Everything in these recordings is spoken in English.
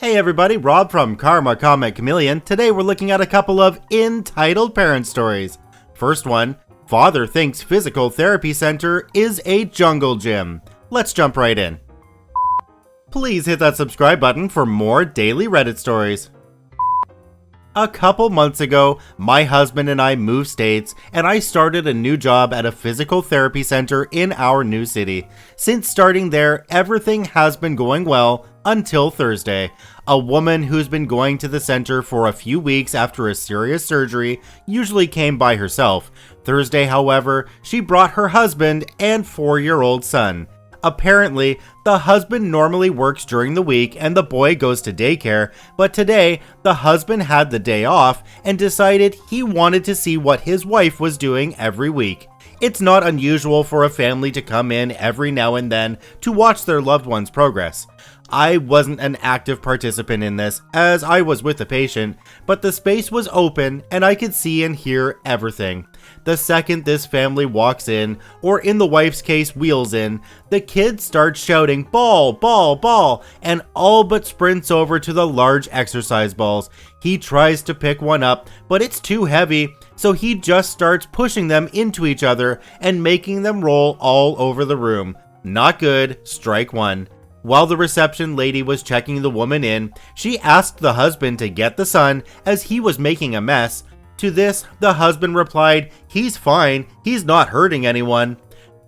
Hey everybody, Rob from Karma Comic Chameleon. Today we're looking at a couple of entitled parent stories. First one, father thinks physical therapy center is a jungle gym. Let's jump right in. Please hit that subscribe button for more daily Reddit stories. A couple months ago, my husband and I moved states, and I started a new job at a physical therapy center in our new city. Since starting there, everything has been going well until Thursday. A woman who's been going to the center for a few weeks after a serious surgery usually came by herself. Thursday, however, she brought her husband and 4-year-old son. Apparently, the husband normally works during the week and the boy goes to daycare, but today, the husband had the day off and decided he wanted to see what his wife was doing every week. It's not unusual for a family to come in every now and then to watch their loved one's progress. I wasn't an active participant in this, as I was with the patient, but the space was open and I could see and hear everything. The second this family walks in, or in the wife's case wheels in, the kid starts shouting, "Ball, ball, ball," and all but sprints over to the large exercise balls. He tries to pick one up, but it's too heavy, so he just starts pushing them into each other and making them roll all over the room. Not good, strike one. While the reception lady was checking the woman in, she asked the husband to get the son as he was making a mess. To this, the husband replied, "He's fine, he's not hurting anyone."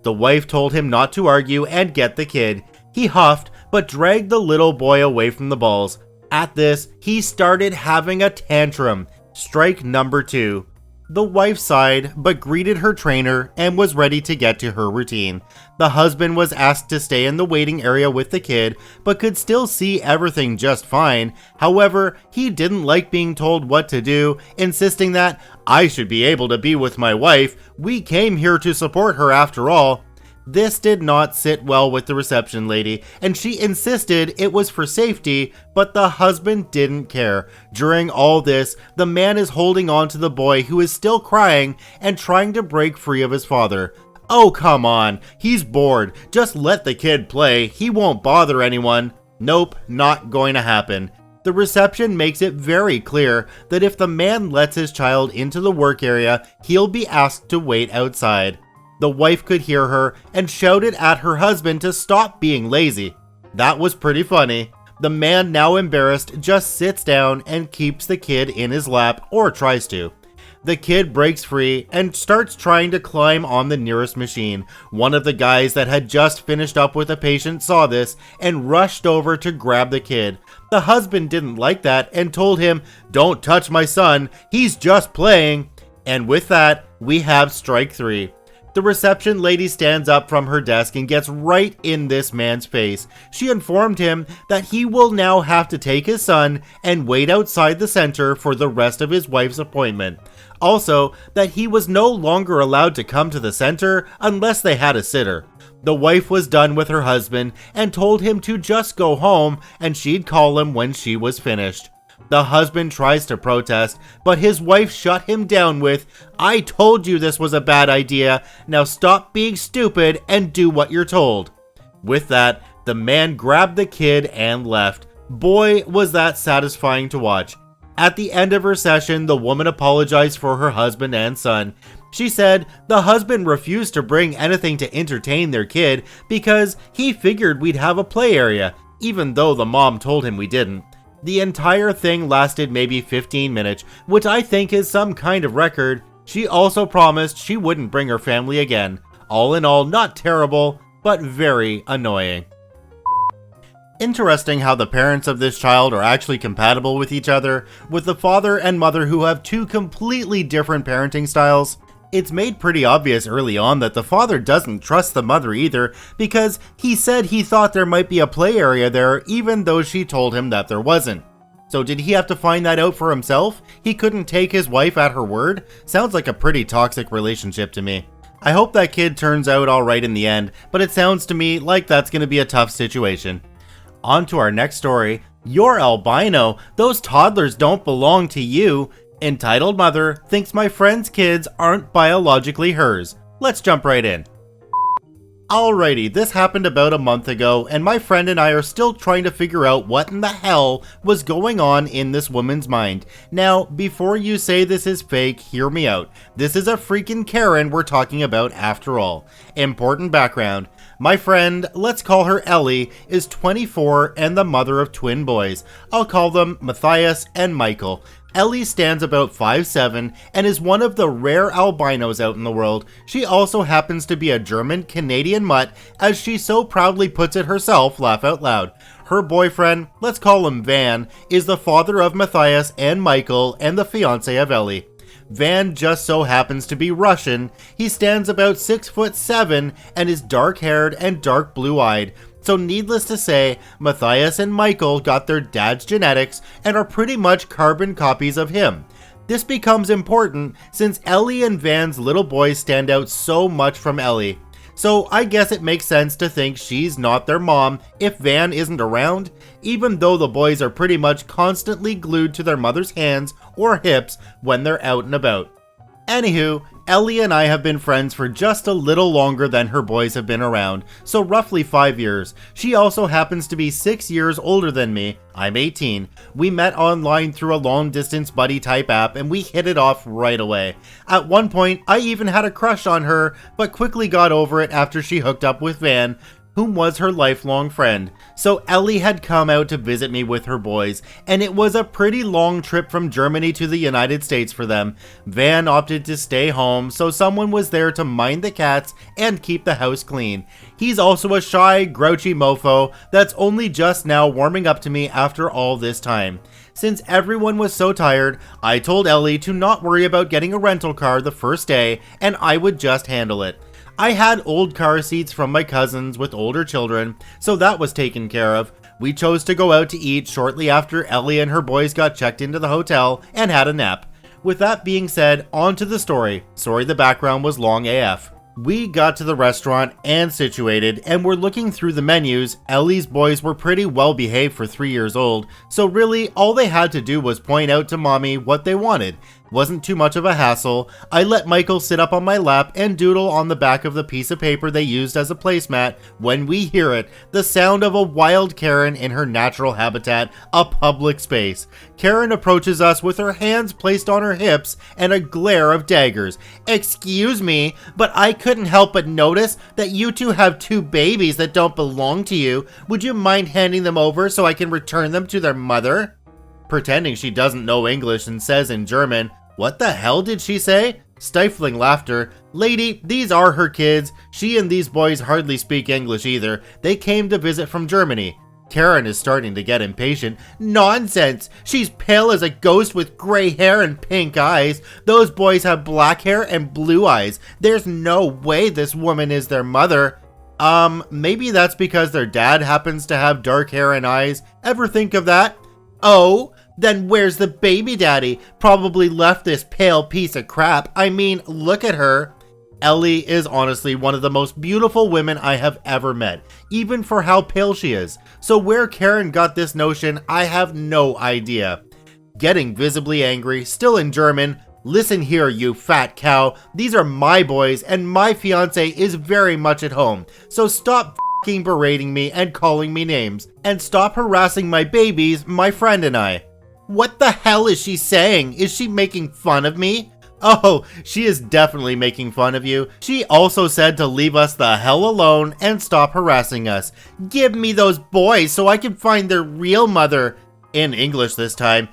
The wife told him not to argue and get the kid. He huffed, but dragged the little boy away from the balls. At this, he started having a tantrum. Strike number 2. The wife sighed, but greeted her trainer and was ready to get to her routine. The husband was asked to stay in the waiting area with the kid, but could still see everything just fine. However, he didn't like being told what to do, insisting that, "I should be able to be with my wife. We came here to support her after all." This did not sit well with the reception lady, and she insisted it was for safety, but the husband didn't care. During all this, the man is holding on to the boy who is still crying and trying to break free of his father. "Oh, come on, he's bored. Just let the kid play. He won't bother anyone." Nope, not going to happen. The reception makes it very clear that if the man lets his child into the work area, he'll be asked to wait outside. The wife could hear her and shouted at her husband to stop being lazy. That was pretty funny. The man, now embarrassed, just sits down and keeps the kid in his lap, or tries to. The kid breaks free and starts trying to climb on the nearest machine. One of the guys that had just finished up with a patient saw this and rushed over to grab the kid. The husband didn't like that and told him, "Don't touch my son, he's just playing." And with that, we have strike 3. The reception lady stands up from her desk and gets right in this man's face. She informed him that he will now have to take his son and wait outside the center for the rest of his wife's appointment. Also, that he was no longer allowed to come to the center unless they had a sitter. The wife was done with her husband and told him to just go home and she'd call him when she was finished. The husband tries to protest, but his wife shut him down with, "I told you this was a bad idea. Now stop being stupid and do what you're told." With that, the man grabbed the kid and left. Boy, was that satisfying to watch. At the end of her session, the woman apologized for her husband and son. She said the husband refused to bring anything to entertain their kid because he figured we'd have a play area, even though the mom told him we didn't. The entire thing lasted maybe 15 minutes, which I think is some kind of record. She also promised she wouldn't bring her family again. All in all, not terrible, but very annoying. Interesting how the parents of this child are actually compatible with each other, with the father and mother who have 2 completely different parenting styles. It's made pretty obvious early on that the father doesn't trust the mother either, because he said he thought there might be a play area there even though she told him that there wasn't. So did he have to find that out for himself? He couldn't take his wife at her word? Sounds like a pretty toxic relationship to me. I hope that kid turns out alright in the end, but it sounds to me like that's going to be a tough situation. On to our next story. You're albino. Those toddlers don't belong to you. Entitled mother thinks my friend's kids aren't biologically hers. Let's jump right in. Alrighty, this happened about a month ago, and my friend and I are still trying to figure out what in the hell was going on in this woman's mind. Now, before you say this is fake, hear me out. This is a freaking Karen we're talking about after all. Important background. My friend, let's call her Ellie, is 24 and the mother of twin boys. I'll call them Matthias and Michael. Ellie stands about 5'7" and is one of the rare albinos out in the world. She also happens to be a German-Canadian mutt, as she so proudly puts it herself, laugh out loud. Her boyfriend, let's call him Van, is the father of Matthias and Michael and the fiancé of Ellie. Van just so happens to be Russian. He stands about 6'7" and is dark-haired and dark blue-eyed. So needless to say, Matthias and Michael got their dad's genetics and are pretty much carbon copies of him. This becomes important since Ellie and Van's little boys stand out so much from Ellie. So I guess it makes sense to think she's not their mom if Van isn't around, even though the boys are pretty much constantly glued to their mother's hands or hips when they're out and about. Anywho, Ellie and I have been friends for just a little longer than her boys have been around, so roughly 5 years. She also happens to be 6 years older than me. I'm 18. We met online through a long-distance buddy type app and we hit it off right away. At one point, I even had a crush on her, but quickly got over it after she hooked up with Van, whom was her lifelong friend. So Ellie had come out to visit me with her boys, and it was a pretty long trip from Germany to the United States for them. Van opted to stay home, so someone was there to mind the cats and keep the house clean. He's also a shy, grouchy mofo that's only just now warming up to me after all this time. Since everyone was so tired, I told Ellie to not worry about getting a rental car the first day, and I would just handle it. I had old car seats from my cousins with older children, so that was taken care of. We chose to go out to eat shortly after Ellie and her boys got checked into the hotel and had a nap. With that being said, on to the story. Sorry the background was long AF. We got to the restaurant and situated and were looking through the menus. Ellie's boys were pretty well behaved for 3 years old, so really all they had to do was point out to mommy what they wanted. Wasn't too much of a hassle. I let Michael sit up on my lap and doodle on the back of the piece of paper they used as a placemat when we hear it, the sound of a wild Karen in her natural habitat, a public space. Karen approaches us with her hands placed on her hips and a glare of daggers. "Excuse me, but I couldn't help but notice that you two have 2 babies that don't belong to you. Would you mind handing them over so I can return them to their mother?" Pretending she doesn't know English and says in German, "What the hell did she say?" Stifling laughter. "Lady, these are her kids. She and these boys hardly speak English either. They came to visit from Germany." Karen is starting to get impatient. "Nonsense! She's pale as a ghost with gray hair and pink eyes. Those boys have black hair and blue eyes. There's no way this woman is their mother." Maybe that's because their dad happens to have dark hair and eyes. Ever think of that? "Oh? Then where's the baby daddy? Probably left this pale piece of crap. I mean, look at her." Ellie is honestly one of the most beautiful women I have ever met, even for how pale she is. So where Karen got this notion, I have no idea. Getting visibly angry, still in German, "Listen here, you fat cow. These are my boys and my fiancé is very much at home. So stop f***ing berating me and calling me names. And stop harassing my babies, my friend and I." "What the hell is she saying? Is she making fun of me?" "Oh, she is definitely making fun of you. She also said to leave us the hell alone and stop harassing us. Give me those boys so I can find their real mother." In English this time.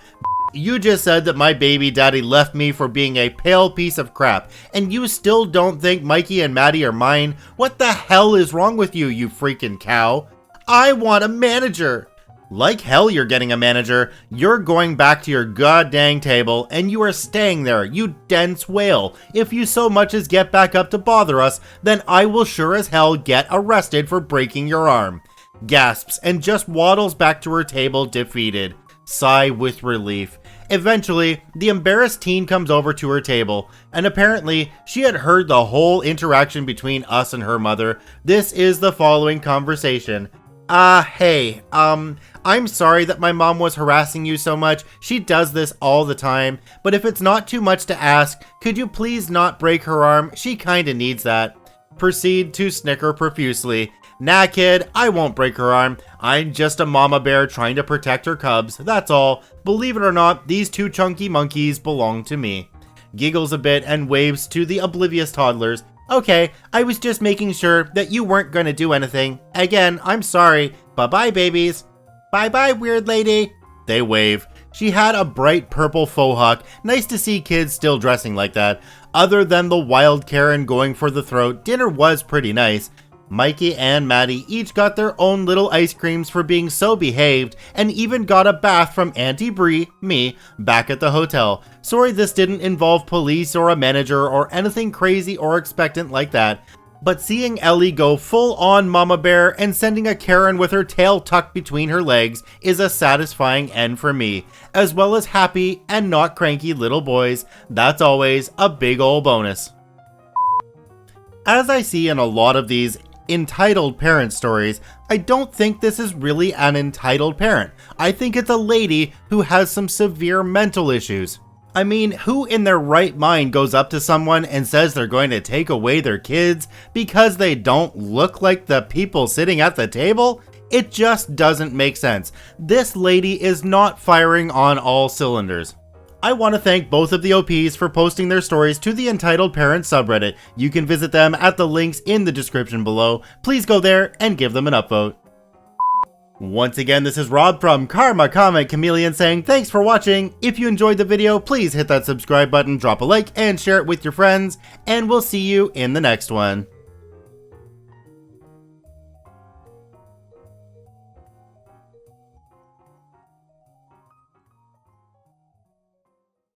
"You just said that my baby daddy left me for being a pale piece of crap, and you still don't think Mikey and Maddie are mine? What the hell is wrong with you, you freaking cow?" "I want a manager." "Like hell you're getting a manager. You're going back to your goddamn table, and you are staying there, you dense whale. If you so much as get back up to bother us, then I will sure as hell get arrested for breaking your arm." Gasps and just waddles back to her table defeated. Sigh with relief. Eventually, the embarrassed teen comes over to her table, and apparently she had heard the whole interaction between us and her mother. This is the following conversation. Hey, I'm sorry that my mom was harassing you so much. She does this all the time. But if it's not too much to ask, could you please not break her arm? She kinda needs that." proceed to snicker profusely. Nah kid, I won't break her arm. I'm just a mama bear trying to protect her cubs, that's all. Believe it or not, these two chunky monkeys belong to me. Giggles a bit and waves to the oblivious toddlers. Okay, I was just making sure that you weren't gonna do anything. Again, I'm sorry. Bye-bye, babies. Bye-bye, weird lady. They wave. She had a bright purple faux hawk. Nice to see kids still dressing like that. Other than the wild Karen going for the throat, dinner was pretty nice. Mikey and Maddie each got their own little ice creams for being so behaved, and even got a bath from Auntie Bree, me, back at the hotel. Sorry this didn't involve police or a manager or anything crazy or expectant like that. But seeing Ellie go full-on mama bear and sending a Karen with her tail tucked between her legs is a satisfying end for me, as well as happy and not cranky little boys. That's always a big ol' bonus. As I see in a lot of these entitled parent stories, I don't think this is really an entitled parent. I think it's a lady who has some severe mental issues. I mean, who in their right mind goes up to someone and says they're going to take away their kids because they don't look like the people sitting at the table? It just doesn't make sense. This lady is not firing on all cylinders. I want to thank both of the OPs for posting their stories to the Entitled Parents subreddit. You can visit them at the links in the description below. Please go there and give them an upvote. Once again, this is Rob from Karma Comic Chameleon saying thanks for watching. If you enjoyed the video, please hit that subscribe button, drop a like, and share it with your friends, and we'll see you in the next one.